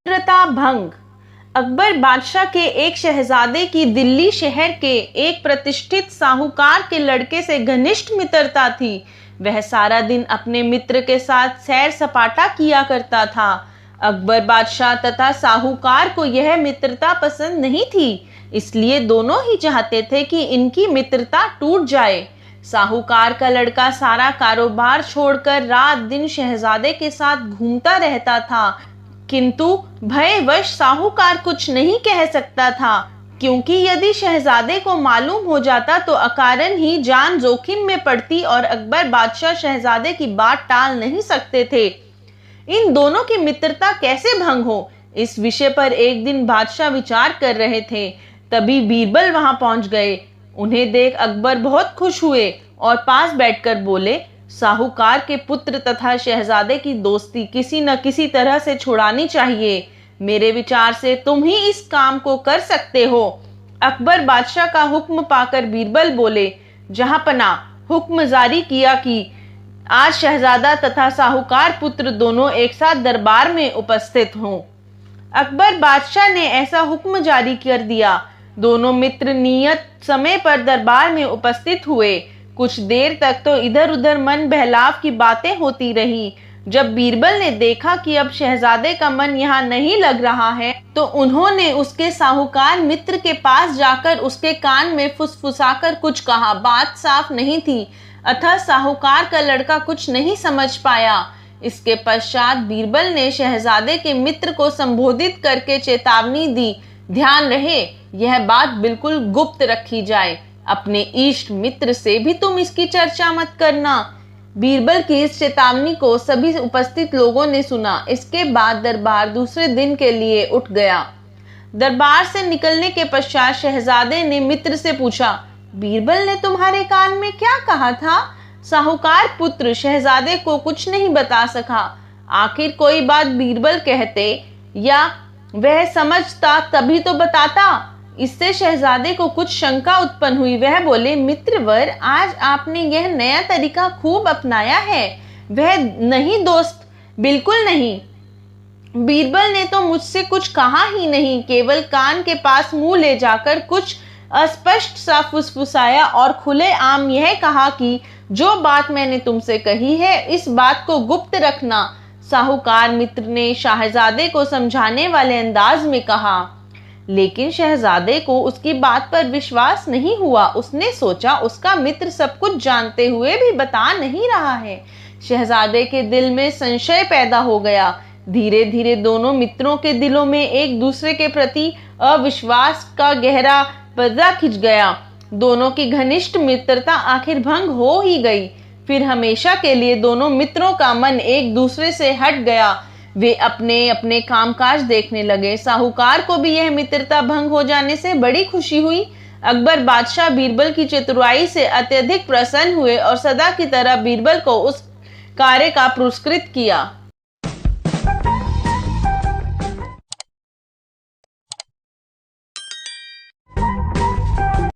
मित्रता भंग। अकबर बादशाह के एक शहजादे की दिल्ली शहर के एक प्रतिष्ठित साहूकार के लड़के से घनिष्ठ मित्रता थी। वह सारा दिन अपने मित्र के साथ सैर सपाटा किया करता था। अकबर बादशाह तथा साहूकार को यह मित्रता पसंद नहीं थी, इसलिए दोनों ही चाहते थे कि इनकी मित्रता टूट जाए। साहूकार का लड़का सारा कारोबार छोड़कर रात दिन शहजादे के साथ घूमता रहता था, किंतु भयवश साहूकार कुछ नहीं कह सकता था, क्योंकि यदि शहजादे को मालूम हो जाता तो अकारण ही जान जोखिम में पड़ती और अकबर बादशाह शहजादे की बात टाल नहीं सकते थे। इन दोनों की मित्रता कैसे भंग हो, इस विषय पर एक दिन बादशाह विचार कर रहे थे। तभी बीरबल वहां पहुंच गए। उन्हें देख अकबर बहुत खुश हुए और पास बैठकर बोले, साहूकार के पुत्र तथा शहजादे की दोस्ती किसी न किसी तरह से छुड़ानी चाहिए। मेरे विचार से तुम ही इस काम को कर सकते हो। अकबर बादशाह का हुक्म पाकर बीरबल बोले, जहांपना, हुक्म जारी किया कि आज शहजादा तथा साहूकार पुत्र दोनों एक साथ दरबार में उपस्थित हों। अकबर बादशाह ने ऐसा हुक्म जारी कर दिया। दोनों मित्र नियत समय पर दरबार में उपस्थित हुए। कुछ देर तक तो इधर उधर मन बहलाव की बातें होती रही। जब बीरबल ने देखा कि अब शहजादे का मन यहाँ नहीं लग रहा है, तो उन्होंने उसके साहूकार मित्र के पास जाकर उसके कान में फुसफुसाकर कुछ कहा। बात साफ नहीं थी, अतः साहूकार का लड़का कुछ नहीं समझ पाया। इसके पश्चात बीरबल ने शहजादे के मित्र को संबोधित करके चेतावनी दी, ध्यान रहे यह बात बिल्कुल गुप्त रखी जाए। अपने इष्ट मित्र से भी तुम इसकी चर्चा मत करना। बीरबल की इस चेतावनी को सभी उपस्थित लोगों ने सुना। इसके बाद दरबार दूसरे दिन के लिए उठ गया। दरबार से निकलने के पश्चात शहजादे ने मित्र से पूछा, बीरबल ने तुम्हारे कान में क्या कहा था? साहूकार पुत्र शहजादे को कुछ नहीं बता सका। आखिर कोई बात बीरबल कहते या वह समझता तभी तो बताता। इससे शहजादे को कुछ शंका उत्पन्न हुई। वह बोले, मित्रवर, आज आपने यह नया तरीका खूब अपनाया है। वह नहीं दोस्त, बिल्कुल नहीं। बीरबल ने तो मुझसे कुछ कहा ही नहीं, केवल कान के पास मुंह ले जाकर कुछ अस्पष्ट सा फुसफुसाया और खुले आम यह कहा कि जो बात मैंने तुमसे कही है इस बात को गुप्त रखना। साहूकार मित्र ने शहजादे को समझाने वाले अंदाज में कहा, लेकिन शहजादे को उसकी बात पर विश्वास नहीं हुआ। उसने सोचा उसका मित्र सब कुछ जानते हुए भी बता नहीं रहा है। शहजादे के दिल में संशय पैदा हो गया। धीरे धीरे दोनों मित्रों के दिलों में एक दूसरे के प्रति अविश्वास का गहरा पर्दा खिंच गया। दोनों की घनिष्ठ मित्रता आखिर भंग हो ही गई। फिर हमेशा के लिए दोनों मित्रों का मन एक दूसरे से हट गया। वे अपने अपने कामकाज देखने लगे। साहूकार को भी यह मित्रता भंग हो जाने से बड़ी खुशी हुई। अकबर बादशाह बीरबल की चतुराई से अत्यधिक प्रसन्न हुए और सदा की तरह बीरबल को उस कार्य का पुरस्कृत किया।